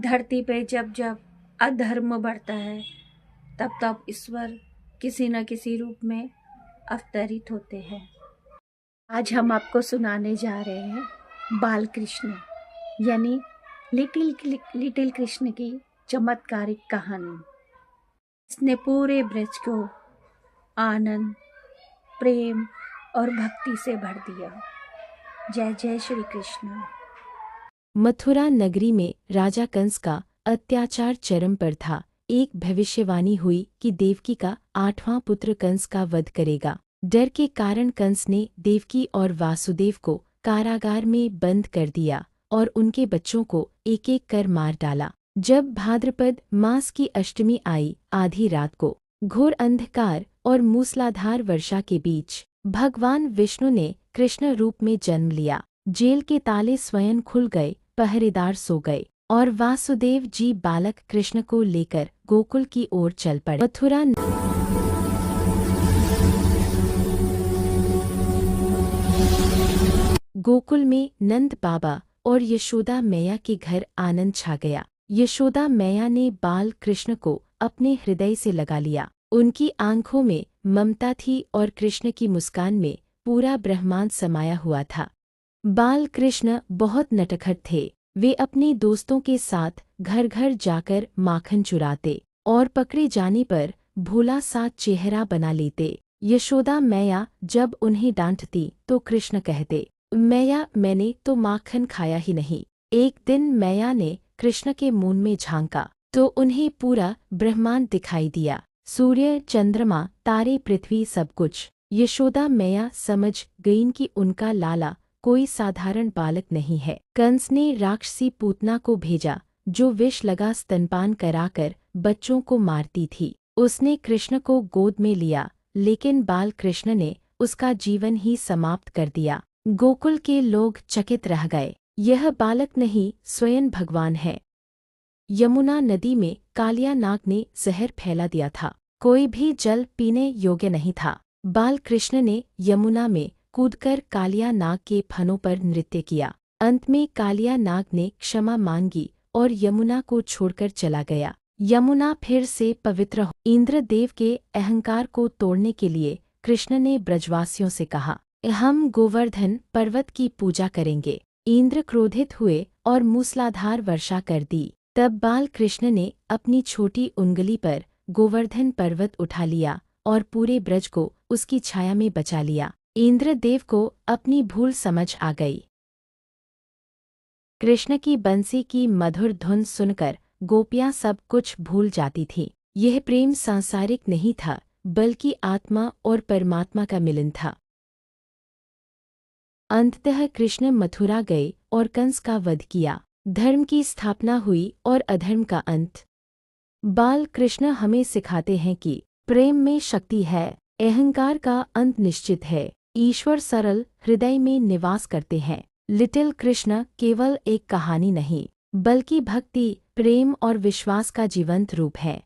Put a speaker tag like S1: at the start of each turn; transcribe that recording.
S1: धरती पे जब जब अधर्म बढ़ता है तब तब ईश्वर किसी न किसी रूप में अवतरित होते हैं। आज हम आपको सुनाने जा रहे हैं बाल कृष्ण यानी लिटिल कृष्ण की चमत्कारिक कहानी। इसने पूरे ब्रज को आनंद, प्रेम और भक्ति से भर दिया। जय जय श्री कृष्ण।
S2: मथुरा नगरी में राजा कंस का अत्याचार चरम पर था। एक भविष्यवाणी हुई कि देवकी का 8वां पुत्र कंस का वध करेगा। डर के कारण कंस ने देवकी और वासुदेव को कारागार में बंद कर दिया और उनके बच्चों को एक एक कर मार डाला। जब भाद्रपद मास की अष्टमी आई, आधी रात को घोर अंधकार और मूसलाधार वर्षा के बीच भगवान विष्णु ने कृष्ण रूप में जन्म लिया। जेल के ताले स्वयं खुल गए, पहरेदार सो गए और वासुदेव जी बालक कृष्ण को लेकर गोकुल की ओर चल पड़े। मथुरा गोकुल में नंद बाबा और यशोदा मैया के घर आनंद छा गया। यशोदा मैया ने बाल कृष्ण को अपने हृदय से लगा लिया। उनकी आंखों में ममता थी और कृष्ण की मुस्कान में पूरा ब्रह्मांड समाया हुआ था। बाल कृष्ण बहुत नटखट थे। वे अपने दोस्तों के साथ घर घर जाकर माखन चुराते और पकड़े जाने पर भोला सा चेहरा बना लेते। यशोदा मैया जब उन्हें डांटती तो कृष्ण कहते, मैया मैंने तो माखन खाया ही नहीं। एक दिन मैया ने कृष्ण के मुंह में झांका तो उन्हें पूरा ब्रह्मांड दिखाई दिया, सूर्य, चंद्रमा, तारे, पृथ्वी, सब कुछ। यशोदा मैया समझ गईं कि उनका लाला कोई साधारण बालक नहीं है। कंस ने राक्षसी पूतना को भेजा जो विष लगा स्तनपान कराकर बच्चों को मारती थी। उसने कृष्ण को गोद में लिया, लेकिन बाल कृष्ण ने उसका जीवन ही समाप्त कर दिया। गोकुल के लोग चकित रह गए। यह बालक नहीं, स्वयं भगवान है। यमुना नदी में कालिया नाग ने जहर फैला दिया था। कोई भी जल पीने योग्य नहीं था। बाल कृष्ण ने यमुना में कूदकर कालिया नाग के फनों पर नृत्य किया। अंत में कालिया नाग ने क्षमा मांगी और यमुना को छोड़कर चला गया। यमुना फिर से पवित्र हो। इंद्रदेव के अहंकार को तोड़ने के लिए कृष्ण ने ब्रजवासियों से कहा, हम गोवर्धन पर्वत की पूजा करेंगे। इंद्र क्रोधित हुए और मूसलाधार वर्षा कर दी। तब बाल कृष्ण ने अपनी छोटी उंगली पर गोवर्धन पर्वत उठा लिया और पूरे ब्रज को उसकी छाया में बचा लिया। इंद्रदेव को अपनी भूल समझ आ गई। कृष्ण की बंसी की मधुर धुन सुनकर गोपियां सब कुछ भूल जाती थीं। यह प्रेम सांसारिक नहीं था, बल्कि आत्मा और परमात्मा का मिलन था। अंततः कृष्ण मथुरा गए और कंस का वध किया। धर्म की स्थापना हुई और अधर्म का अंत। बाल कृष्ण हमें सिखाते हैं कि प्रेम में शक्ति है, अहंकार का अंत निश्चित है। ईश्वर सरल हृदय में निवास करते हैं। लिटिल कृष्ण केवल एक कहानी नहीं, बल्कि भक्ति, प्रेम और विश्वास का जीवंत रूप है।